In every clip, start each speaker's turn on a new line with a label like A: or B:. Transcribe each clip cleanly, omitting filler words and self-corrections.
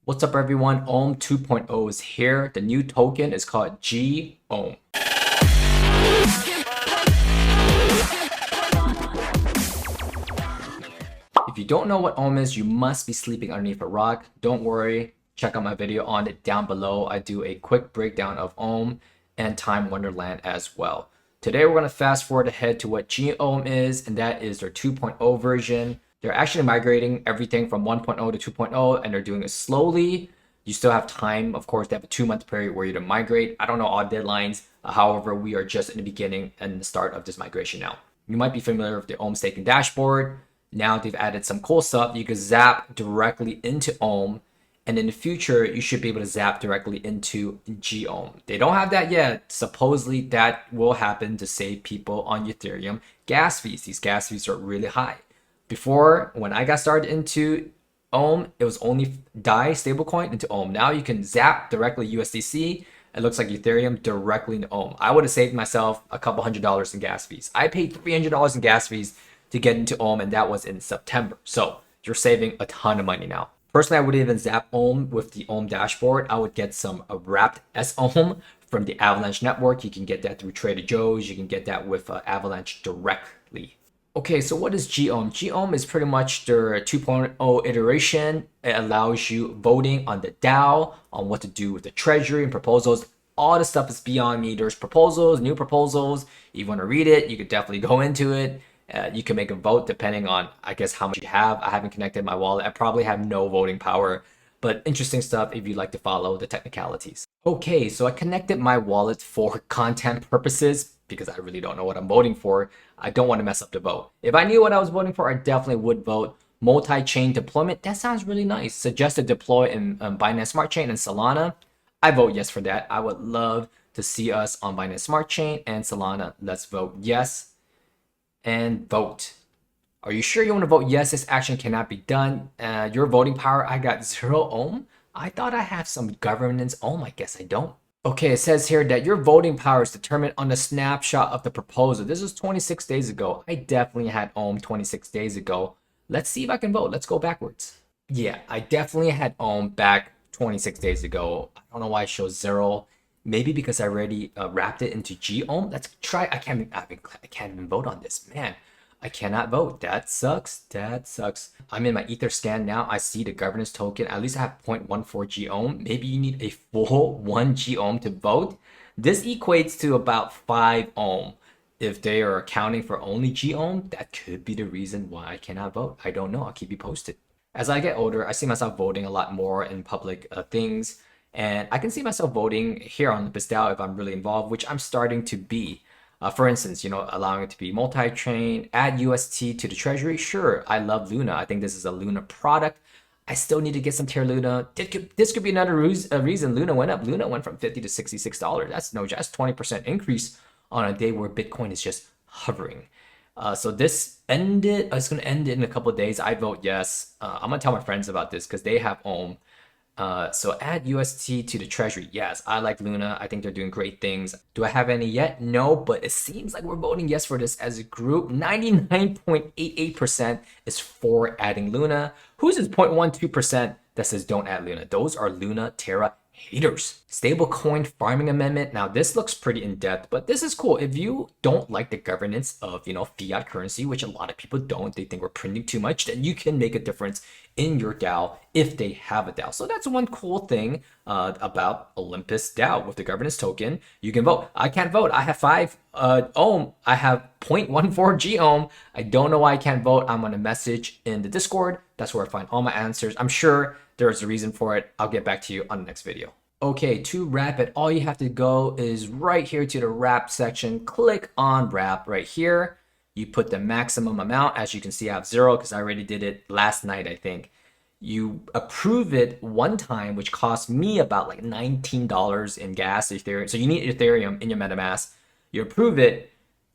A: What's up everyone, gOHM 2.0 is here. The new token is called gOHM. If you don't know what gOHM is, you must be sleeping underneath a rock. Don't worry, check out my video on it down below. I do a quick breakdown of gOHM and Time Wonderland as well. Today we're going to fast forward ahead to what gOHM is, and that is their 2.0 version. They're actually migrating everything from 1.0 to 2.0, and they're doing it slowly. You still have time. Of course, they have a 2-month period where you to migrate. I don't know all deadlines. However, we are just in the beginning and the start of this migration now. You might be familiar with the gOHM staking dashboard. Now they've added some cool stuff. You can zap directly into gOHM, and in the future, you should be able to zap directly into gOHM. They don't have that yet. Supposedly, that will happen to save people on Ethereum gas fees. These gas fees are really high. Before, when I got started into gOHM, it was only DAI stablecoin into gOHM. Now you can zap directly USDC. It looks like Ethereum directly into gOHM. I would have saved myself a couple $100 in gas fees. I paid $300 in gas fees to get into gOHM, and that was in September. So you're saving a ton of money now. Personally, I wouldn't even zap gOHM with the gOHM dashboard. I would get some wrapped sOHM from the Avalanche network. You can get that through Trader Joe's. You can get that with Avalanche directly. Okay, so what is gOHM? gOHM is pretty much their 2.0 iteration. It allows you voting on the DAO, on what to do with the treasury and proposals. All the stuff is beyond me. There's proposals, new proposals. If you want to read it, you could definitely go into it. You can make a vote depending on, I guess, how much you have. I haven't connected my wallet. I probably have no voting power, but interesting stuff if you'd like to follow the technicalities. Okay, so I connected my wallet for content purposes because I really don't know what I'm voting for. I don't want to mess up the vote. If I knew what I was voting for, I definitely would vote multi-chain deployment. That sounds really nice. Suggested deploy in Binance Smart Chain and Solana. I vote yes for that. I would love to see us on Binance Smart Chain and Solana. Let's vote yes and vote. Are you sure you want to vote yes? This action cannot be done. Your voting power, I got 0 gOHM. I thought I have some governance gOHM. I guess I don't. Okay, it says here that your voting power is determined on the snapshot of the proposal. This was 26 days ago. I definitely had gOHM 26 days ago. Let's see if I can vote. Let's go backwards. Yeah, I definitely had gOHM back 26 days ago. I don't know why it shows 0. Maybe because I already wrapped it into gOHM. Let's try. I can't even vote on this, man. I cannot vote. That sucks. That sucks. I'm in my Ether scan now. I see the governance token. At least I have 0.14 gOHM. Maybe you need a full 1 gOHM to vote. This equates to about 5 gOHM. If they are accounting for only gOHM, that could be the reason why I cannot vote. I don't know. I'll keep you posted. As I get older, I see myself voting a lot more in public things. And I can see myself voting here on Olympus Dao if I'm really involved, which I'm starting to be. For instance, allowing it to be multi-chain, add UST to the treasury. Sure, I love Luna. I think this is a Luna product. I still need to get some Terra Luna. This could be another reason Luna went up. Luna went from $50 to $66. That's no just 20% increase on a day where Bitcoin is just hovering. So this ended. It's going to end in a couple of days. I vote yes. I'm going to tell my friends about this because they have gOHM. So add UST to the treasury. Yes, I like Luna. I think they're doing great things. Do I have any yet? No, but it seems like we're voting yes for this as a group. 99.88% is for adding Luna. Who's this 0.12% that says don't add Luna? Those are Luna Terra haters. Stablecoin farming amendment. Now this looks pretty in depth, but this is cool. If you don't like the governance of fiat currency, which a lot of people don't, they think we're printing too much, then you can make a difference in your DAO if they have a DAO. So that's one cool thing about Olympus Dao with the governance token. You can vote. I can't vote. I have 5 gOHM. I have 0.14 gOHM. I don't know why I can't vote. I'm on a message in the Discord. That's where I find all my answers. I'm sure there's a reason for it. I'll get back to you on the next video. Okay, to wrap it, all you have to go is right here to the wrap section. Click on wrap right here. You put the maximum amount. As you can see, I have 0 because I already did it last night, I think. You approve it one time, which cost me about like $19 in gas Ethereum. So you need Ethereum in your MetaMask. You approve it,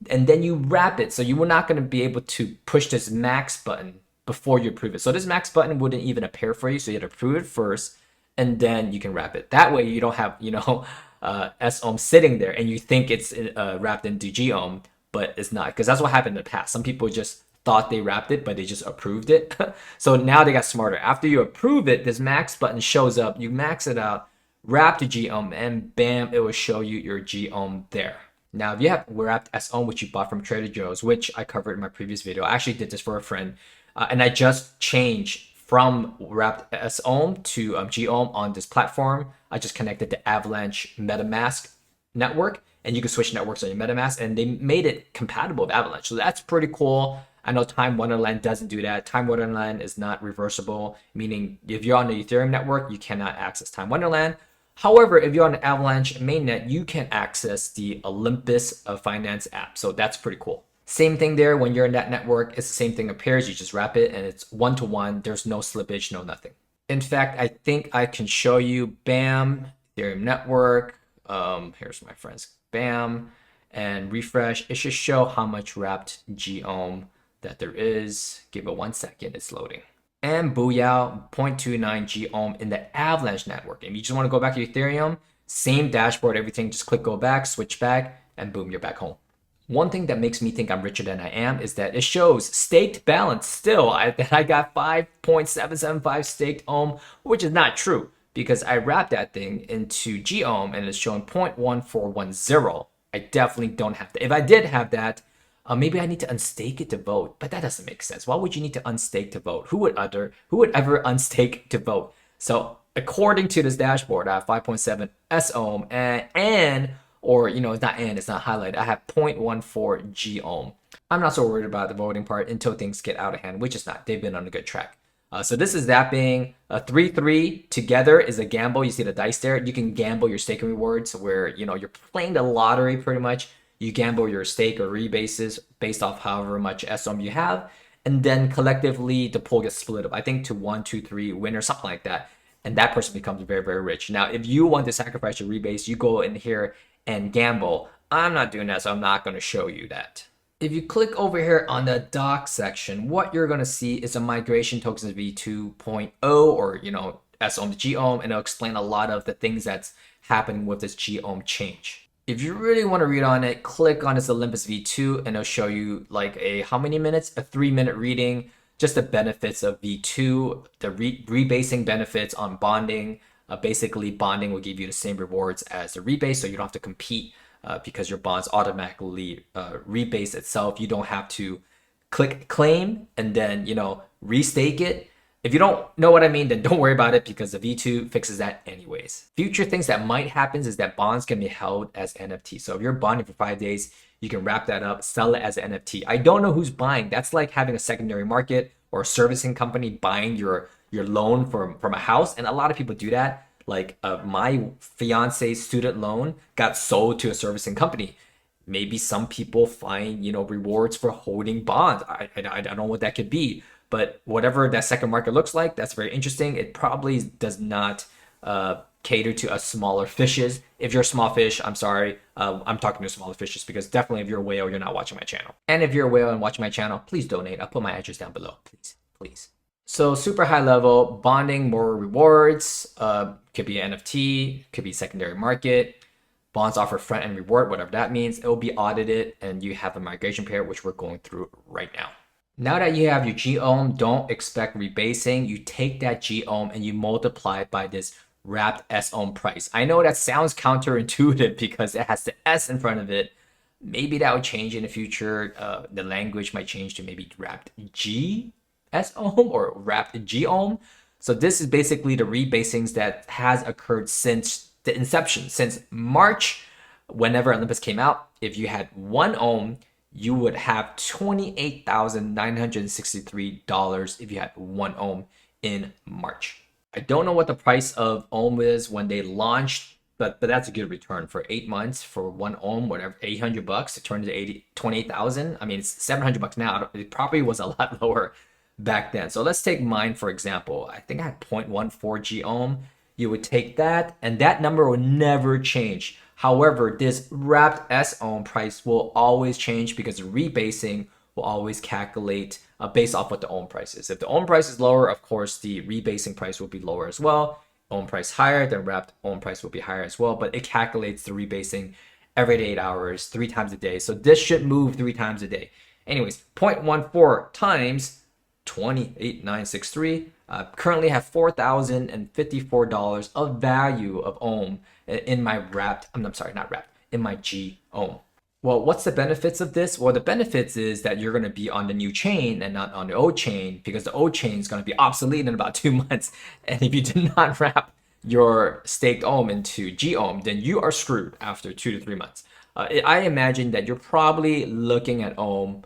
A: and then you wrap it. So you were not going to be able to push this max button before you approve it. So this max button wouldn't even appear for you. So you have to approve it first, and then you can wrap it. That way you don't have, sOHM sitting there and you think it's wrapped into gOHM, but it's not, because that's what happened in the past. Some people just thought they wrapped it, but they just approved it. So now they got smarter. After you approve it, this max button shows up. You max it out, wrap the gOHM, and bam, it will show you your gOHM there. Now, if you have wrapped SOHM, which you bought from Trader Joe's, which I covered in my previous video, I actually did this for a friend, and I just changed from wrapped SOHM to gOHM on this platform. I just connected the Avalanche MetaMask network, and you can switch networks on your MetaMask, and they made it compatible with Avalanche. So that's pretty cool. I know Time Wonderland doesn't do that. Time Wonderland is not reversible, meaning if you're on the Ethereum network, you cannot access Time Wonderland. However, if you're on the Avalanche mainnet, you can access the Olympus Finance app. So that's pretty cool. Same thing there. When you're in that network, it's the same thing appears. You just wrap it and it's one-to-one. There's no slippage, no nothing. In fact, I think I can show you, bam, Ethereum network. Here's my friends, bam, and refresh. It should show how much wrapped gOHM that there is. Give it 1 second, it's loading. And booyah, 0.29 gOHM in the Avalanche network. And you just want to go back to Ethereum, same dashboard, everything, just click go back, switch back, and boom, you're back home. One thing that makes me think I'm richer than I am is that it shows staked balance still. I got 5.775 staked ohm, which is not true because I wrapped that thing into gOHM and it's showing 0.1410. I definitely don't have that. If I did have that, maybe I need to unstake it to vote, but that doesn't make sense. Why would you need to unstake to vote? Who would ever unstake to vote? So according to this dashboard, I have 5.7 SOHM it's not highlighted. I have 0.14 gOHM. I'm not so worried about the voting part until things get out of hand, which is not. They've been on a good track. So this is that being a 3-3 together is a gamble. You see the dice there. You can gamble your staking rewards where, you're playing the lottery pretty much. You gamble your stake or rebases based off however much SOHM you have. And then collectively, the pool gets split up, I think, to 1, 2, 3 winners, something like that. And that person becomes very, very rich. Now, if you want to sacrifice your rebase, you go in here and gamble. I'm not doing that, so I'm not going to show you that. If you click over here on the doc section, what you're going to see is a migration tokens v2.0 or, SOHM to gOHM, and it'll explain a lot of the things that's happening with this gOHM change. If you really want to read on it, click on this Olympus V2 and it'll show you like how many minutes? A 3-minute reading, just the benefits of V2, the rebasing benefits on bonding. Basically, bonding will give you the same rewards as the rebase, so you don't have to compete because your bonds automatically rebase itself. You don't have to click claim and then, restake it. If you don't know what I mean, then don't worry about it because the V2 fixes that anyways. Future things that might happen is that bonds can be held as NFT. So if you're bonding for 5 days, you can wrap that up, sell it as an NFT. I don't know who's buying. That's like having a secondary market or a servicing company buying your loan from a house. And a lot of people do that. Like my fiance's student loan got sold to a servicing company. Maybe some people find, rewards for holding bonds. I don't know what that could be. But whatever that second market looks like, that's very interesting. It probably does not cater to us smaller fishes. If you're a small fish, I'm sorry. I'm talking to smaller fishes because definitely if you're a whale, you're not watching my channel. And if you're a whale and watching my channel, please donate. I'll put my address down below, please. So super high level, bonding, more rewards, could be NFT, could be secondary market. Bonds offer front end reward, whatever that means. It will be audited and you have a migration period, which we're going through right now. Now that you have your gOHM, don't expect rebasing. You take that gOHM and you multiply it by this wrapped SOHM price. I know that sounds counterintuitive because it has the S in front of it. Maybe that would change in the future. The language might change to maybe wrapped GSOHM or wrapped gOHM. So this is basically the rebasings that has occurred since the inception, since March, whenever Olympus came out. If you had 1 ohm, you would have $28,963 if you had 1 ohm in March. I don't know what the price of ohm is when they launched, but that's a good return for 8 months for 1 ohm, whatever, $800. It turned to 28,000. I mean, it's $700 now. It probably was a lot lower back then. So let's take mine, for example. I think I had 0.14 gOHM. You would take that, and that number will never change. However, this wrapped SOHM price will always change because the rebasing will always calculate based off what the ohm price is. If the ohm price is lower, of course, the rebasing price will be lower as well. Ohm price higher, then wrapped ohm price will be higher as well. But it calculates the rebasing every 8 hours, 3 times a day. So this should move 3 times a day. Anyways, 0.14 times 28963. Currently have $4,054 of value of ohm in my wrapped, I'm sorry, not wrapped, in my gOHM. Well, what's the benefits of this? Well, the benefits is that you're going to be on the new chain and not on the old chain, because the old chain is going to be obsolete in about 2 months. And if you did not wrap your staked ohm into gOHM, then you are screwed after 2 to 3 months. I imagine that you're probably looking at ohm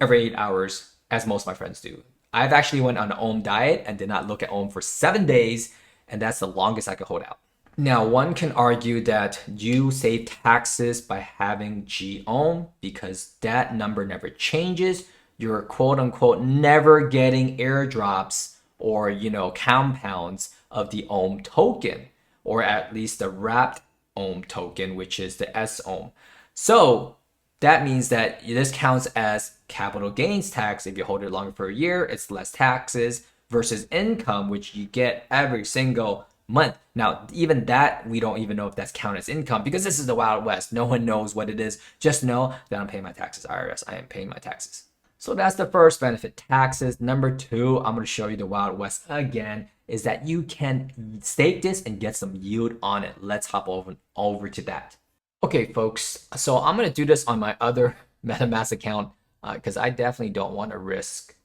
A: every 8 hours, as most of my friends do. I've actually went on an ohm diet and did not look at ohm for 7 days, and that's the longest I could hold out. Now, one can argue that you save taxes by having gOHM because that number never changes. You're quote unquote never getting airdrops or, compounds of the ohm token, or at least the wrapped ohm token, which is the SOHM. So that means that this counts as capital gains tax. If you hold it longer for a year, it's less taxes versus income, which you get every single month. Now, even that, we don't even know if that's counted as income because this is the Wild West. No one knows what it is. Just know that I'm paying my taxes. IRS, I am paying my taxes. So that's the first benefit, taxes. Number two, I'm going to show you the Wild West again, is that you can stake this and get some yield on it. Let's hop over to that. Okay, folks, so I'm going to do this on my other MetaMask account because I definitely don't want to risk,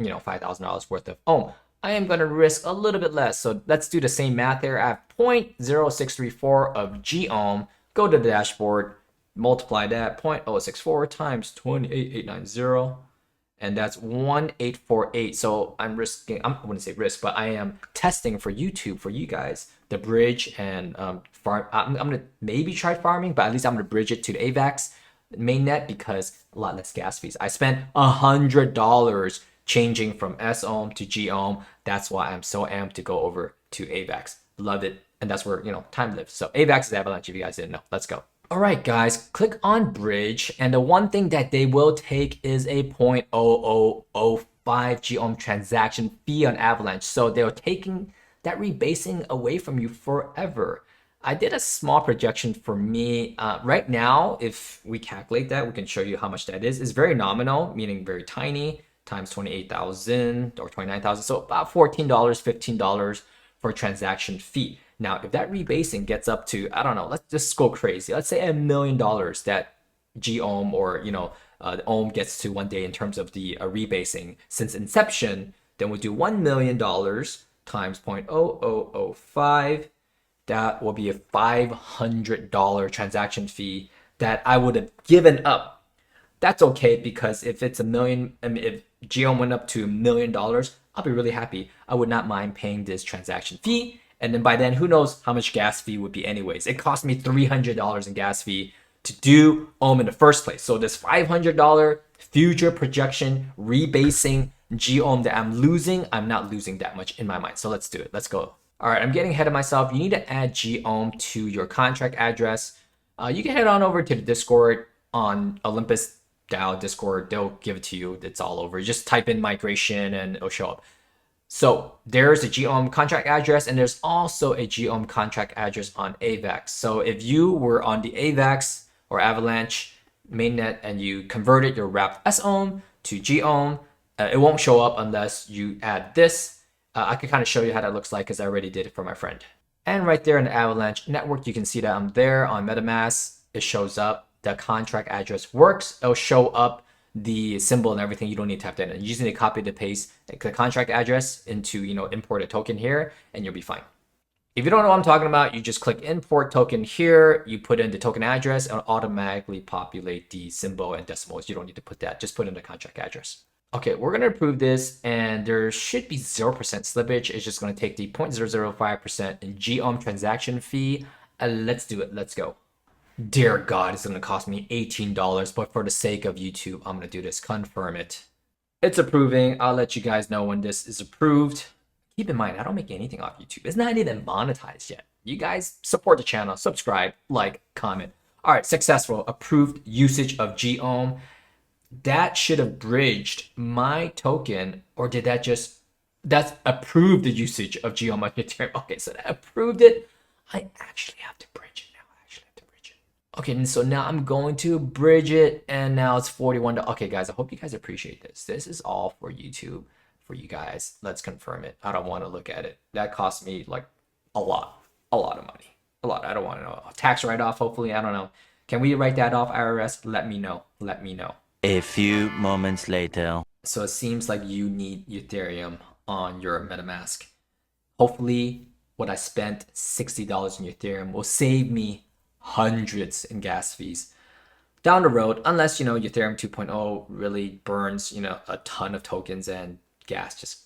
A: $5,000 worth of ohm. I am going to risk a little bit less. So let's do the same math here. I have 0.0634 of gOHM. Go to the dashboard, multiply that 0.064 times 28890, and that's 1848. So I'm risking, I wouldn't say risk, but I am testing for YouTube for you guys the bridge and farm. I'm going to maybe try farming, but at least I'm going to bridge it to the AVAX mainnet because a lot less gas fees. I spent $100 changing from SOHM to gOHM. That's why I'm so amped to go over to AVAX. Love it. And that's where, time lives. So AVAX is Avalanche if you guys didn't know. Let's go. All right, guys, click on bridge. And the one thing that they will take is a 0.0005 gOHM transaction fee on Avalanche. So they're taking that rebasing away from you forever. I did a small projection for me. Right now, if we calculate that, we can show you how much that is. It's very nominal, meaning very tiny, times 28,000 or 29,000. So about $14, $15 for a transaction fee. Now, if that rebasing gets up to, I don't know, let's just go crazy. Let's say $1 million that gOHM or, the ohm gets to one day in terms of the rebasing since inception, then we'll do $1 million times 0.0005. That will be a $500 transaction fee that I would have given up. That's okay because if it's $1 million, if gOHM went up to $1 million, I'll be really happy. I would not mind paying this transaction fee. And then by then, who knows how much gas fee would be anyways. It cost me $300 in gas fee to do ohm in the first place. So this $500 future projection rebasing gOHM that I'm losing, I'm not losing that much in my mind. So let's do it. Let's go. All right, I'm getting ahead of myself. You need to add gOHM to your contract address. You can head on over to the Discord on Olympus Dao Discord. They'll give it to you. It's all over. Just type in migration and it'll show up. So there's a gOHM contract address, and there's also a gOHM contract address on AVAX. So if you were on the AVAX or Avalanche mainnet and you converted your wrapped SOHM to gOHM, it won't show up unless you add this. I could kind of show you how that looks like because I already did it for my friend. And right there in the Avalanche network, you can see that I'm there on MetaMask. It shows up. The contract address works. It'll show up the symbol and everything. You don't need to have that. You just need to copy the paste the contract address into, import a token here, and you'll be fine. If you don't know what I'm talking about, you just click import token here. You put in the token address, and it'll automatically populate the symbol and decimals. You don't need to put that. Just put in the contract address. Okay, we're going to approve this, and there should be 0% slippage. It's just going to take the 0.005% in gOHM transaction fee. Let's do it. Let's go. Dear God, it's going to cost me $18, but for the sake of YouTube, I'm going to do this. Confirm it. It's approving. I'll let you guys know when this is approved. Keep in mind, I don't make anything off YouTube. It's not even monetized yet. You guys support the channel, subscribe, like, comment. All right, successful. Approved usage of gOHM. That should have bridged my token, or did that just, that's approved the usage of gOHM on Ethereum. Okay, so that approved it. I actually have to bridge it now. Okay, and so now I'm going to bridge it, and now it's 41. Okay, guys, I hope you guys appreciate this. This is all for YouTube, for you guys. Let's confirm it. I don't want to look at it. That cost me like a lot of money. A lot. I don't want to know. A tax write-off, hopefully. I don't know. Can we write that off, IRS? Let me know. Let me know.
B: A few moments later.
A: So it seems like you need Ethereum on your MetaMask. Hopefully, what I spent $60 in Ethereum will save me hundreds in gas fees down the road, unless Ethereum 2.0 really burns a ton of tokens and gas just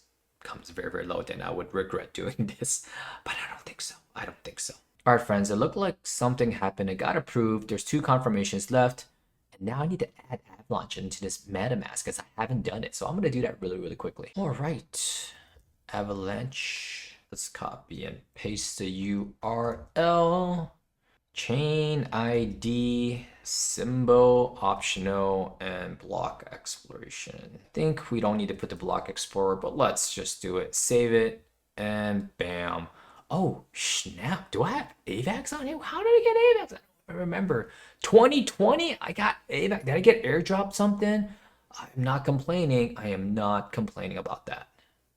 A: comes very, very low. Then I would regret doing this, but I don't think so. I don't think so. All right, friends, it looked like something happened. It got approved. There's 2 confirmations left, and now I need to add Avalanche into this MetaMask because I haven't done it. So I'm gonna do that really, really quickly. All right, Avalanche. Let's copy and paste the URL. Chain ID, symbol, optional, and block exploration. I think we don't need to put the block explorer, but let's just do it. Save it, and bam. Oh, snap. Do I have AVAX on here? How did I get AVAX? I remember 2020, I got AVAX. Did I get airdropped something? I'm not complaining. I am not complaining about that.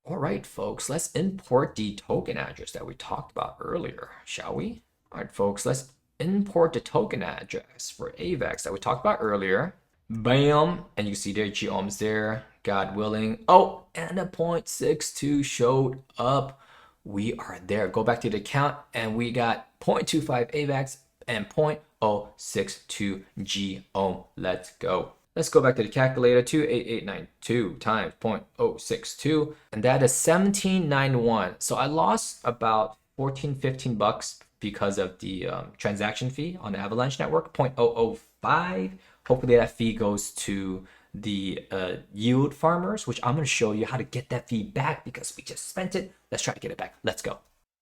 A: All right, folks, let's import the token address that we talked about earlier, shall we? All right, folks, let's import the token address for AVAX that we talked about earlier. Bam, and you see their gOHMs there, God willing. Oh, and a 0.62 showed up. We are there. Go back to the account, and we got 0.25 AVAX and 0.062 gOHM. Let's go. Let's go back to the calculator. 28892 times 0.062, and that is 1791. So I lost about 14-15 bucks because of the transaction fee on the Avalanche network, 0.005. Hopefully that fee goes to the yield farmers, which I'm going to show you how to get that fee back because we just spent it. Let's try to get it back. Let's go.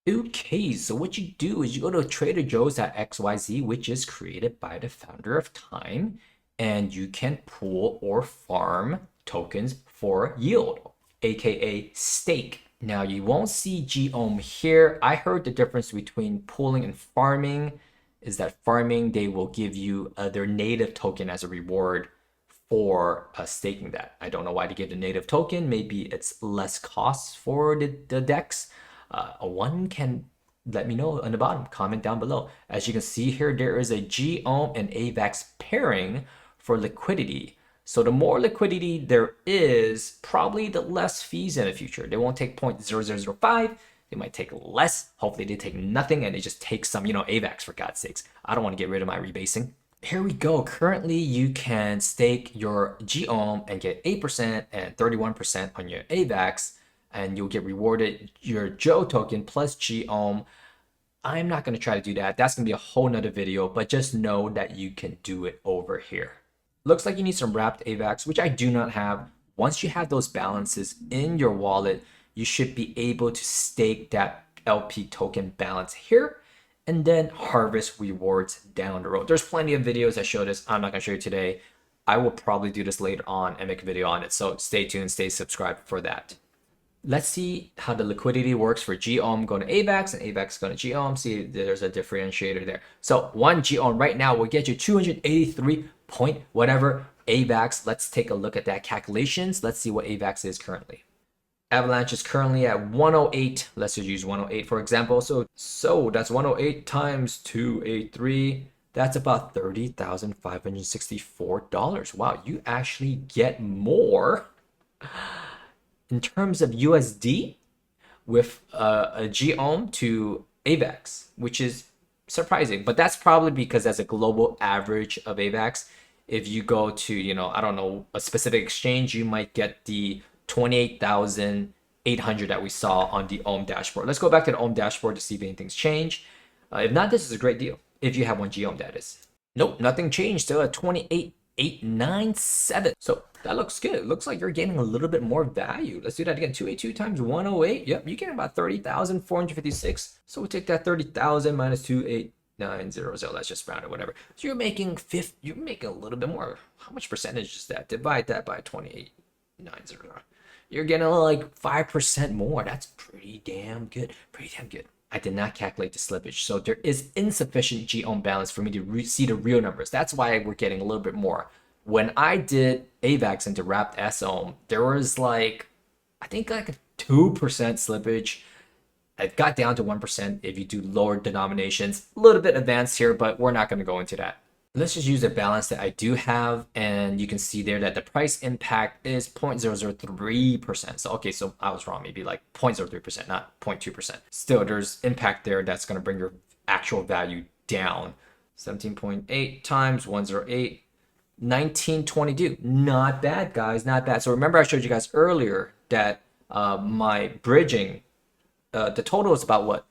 A: Okay, so what you do is you go to traderjoe's.xyz, which is created by the founder of Time, and you can pool or farm tokens for yield, aka stake. Now you won't see gOHM here. I heard the difference between pooling and farming is that farming, they will give you their native token as a reward for staking that. I don't know why they give the native token. Maybe it's less costs for the DEX. One can let me know on the bottom, comment down below. As you can see here, there is a gOHM and AVAX pairing for liquidity. So the more liquidity there is, probably the less fees in the future. They won't take 0.0005. They might take less. Hopefully they take nothing and they just take some, AVAX for God's sakes. I don't want to get rid of my rebasing. Here we go. Currently, you can stake your gOHM and get 8% and 31% on your AVAX, and you'll get rewarded your Joe token plus gOHM. I'm not going to try to do that. That's going to be a whole nother video, but just know that you can do it over here. Looks like you need some wrapped AVAX, which I do not have. Once you have those balances in your wallet, you should be able to stake that LP token balance here and then harvest rewards down the road. There's plenty of videos that show this. I'm not going to show you today. I will probably do this later on and make a video on it. So stay tuned, stay subscribed for that. Let's see how the liquidity works for gOHM going to AVAX and AVAX going to gOHM. See, there's a differentiator there. So one gOHM right now will get you 283 point whatever AVAX. Let's take a look at that calculations. Let's see what AVAX is currently. Avalanche is currently at 108. Let's just use 108 for example. So that's 108 times 283. That's about $30,564. Wow, you actually get more in terms of USD with a gOHM to AVAX, which is surprising. But that's probably because as a global average of AVAX, if you go to, I don't know, a specific exchange, you might get the 28,800 that we saw on the OHM dashboard. Let's go back to the OHM dashboard to see if anything's changed. If not, this is a great deal. If you have one gOHM, that is. Nope, nothing changed. Still at 28,897. So that looks good. It looks like you're getting a little bit more value. Let's do that again. 282 times 108. Yep, you get about 30,456. So we'll take that 30,000 minus 28900. Let's just round it, whatever. So you're making you're making a little bit more. How much percentage is that? Divide that by 28,900. You're getting like 5% more. That's pretty damn good. Pretty damn good. I did not calculate the slippage. So there is insufficient gOHM balance for me to see the real numbers. That's why we're getting a little bit more. When I did AVAX into wrapped SOHM, there was like, I think like a 2% slippage. It got down to 1% if you do lower denominations. A little bit advanced here, but we're not going to go into that. Let's just use a balance that I do have, and you can see there that the price impact is 0.003%. So okay, so I was wrong, maybe like 0.03%, not 0.2%. Still, there's impact there that's going to bring your actual value down. 17.8 times 108, 1922. Not bad, guys, not bad. So remember I showed you guys earlier that my bridging, the total is about what?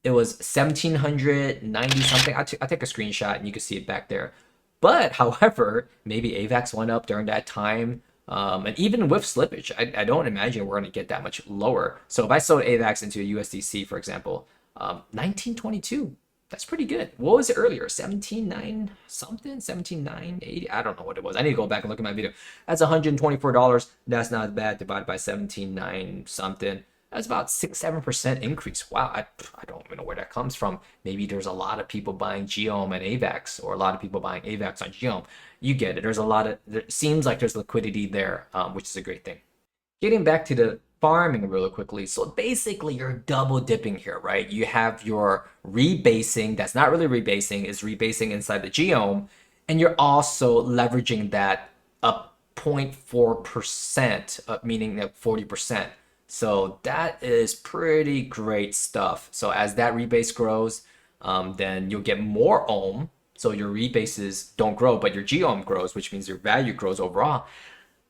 A: It was 1790 something. I take a screenshot and you can see it back there. But however, maybe AVAX went up during that time. And even with slippage, I don't imagine we're going to get that much lower. So if I sold AVAX into a USDC, for example, 1922, that's pretty good. What was it earlier? 17.9 something? 17.980? I don't know what it was. I need to go back and look at my video. That's $124. That's not bad divided by 17.9 something. That's about 6-7% increase. Wow, I don't even know where that comes from. Maybe there's a lot of people buying gOHM and AVAX, or a lot of people buying AVAX on gOHM. You get it. There's a lot of, it seems like there's liquidity there, which is a great thing. Getting back to the farming really quickly. So basically you're double dipping here, right? You have your rebasing, that's not really rebasing, is rebasing inside the gOHM, and you're also leveraging that up 0.4%, meaning that 40%. So that is pretty great stuff. So as that rebase grows, then you'll get more ohm. So your rebases don't grow, but your gOHM grows, which means your value grows overall.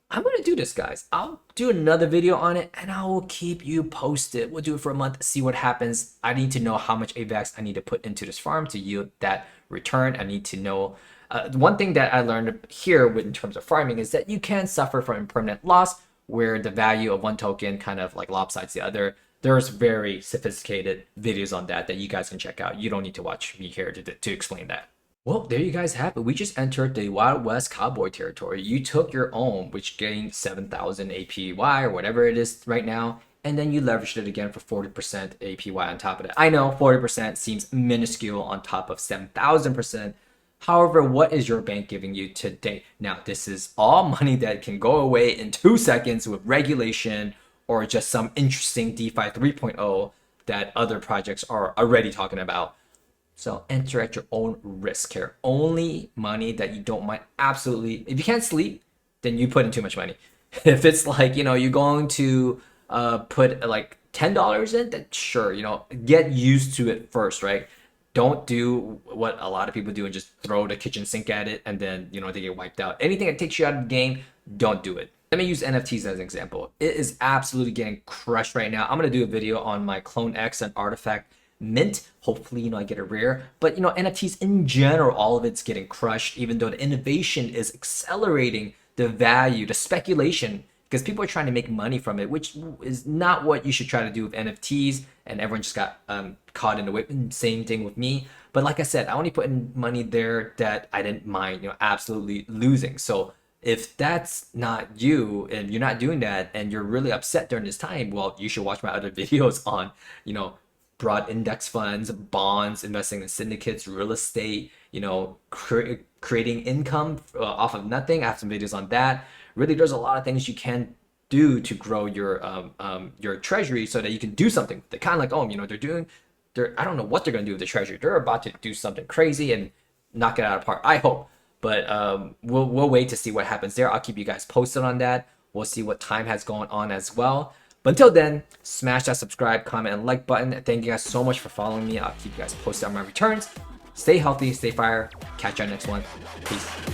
A: I'm going to do this, guys. I'll do another video on it and I will keep you posted. We'll do it for a month, see what happens. I need to know how much AVAX I need to put into this farm to yield that return. I need to know. One thing that I learned here in terms of farming is that you can suffer from impermanent loss, where the value of one token kind of like lopsides the other. There's very sophisticated videos on that you guys can check out. You don't need to watch me here to explain that. Well, there you guys have it. We just entered the Wild West cowboy territory. You took your own, which gained 7,000 APY or whatever it is right now, and then you leveraged it again for 40% APY on top of it. I know 40% seems minuscule on top of 7,000%. However, what is your bank giving you today? Now, this is all money that can go away in 2 seconds with regulation or just some interesting DeFi 3.0 that other projects are already talking about. So enter at your own risk here. Only money that you don't mind. Absolutely. If you can't sleep, then you put in too much money. If it's like, you're going to put like $10 in, then sure, get used to it first, right? Don't do what a lot of people do and just throw the kitchen sink at it and then, they get wiped out. Anything that takes you out of the game, don't do it. Let me use NFTs as an example. It is absolutely getting crushed right now. I'm going to do a video on my Clone X and Artifact Mint. Hopefully, I get a rare. But, NFTs in general, all of it's getting crushed, even though the innovation is accelerating the value, the speculation, because people are trying to make money from it, which is not what you should try to do with NFTs. And everyone just got caught in the whip. Same thing with me. But like I said, I only put in money there that I didn't mind, absolutely losing. So if that's not you and you're not doing that and you're really upset during this time, well, you should watch my other videos on, broad index funds, bonds, investing in syndicates, real estate, creating income off of nothing. I have some videos on that. Really, there's a lot of things you can do to grow your treasury so that you can do something. They're kind of like, I don't know what they're going to do with the treasury. They're about to do something crazy and knock it out of park, I hope. But we'll wait to see what happens there. I'll keep you guys posted on that. We'll see what time has going on as well. But until then, smash that subscribe, comment, and like button. Thank you guys so much for following me. I'll keep you guys posted on my returns. Stay healthy, stay fire. Catch you on the next one. Peace.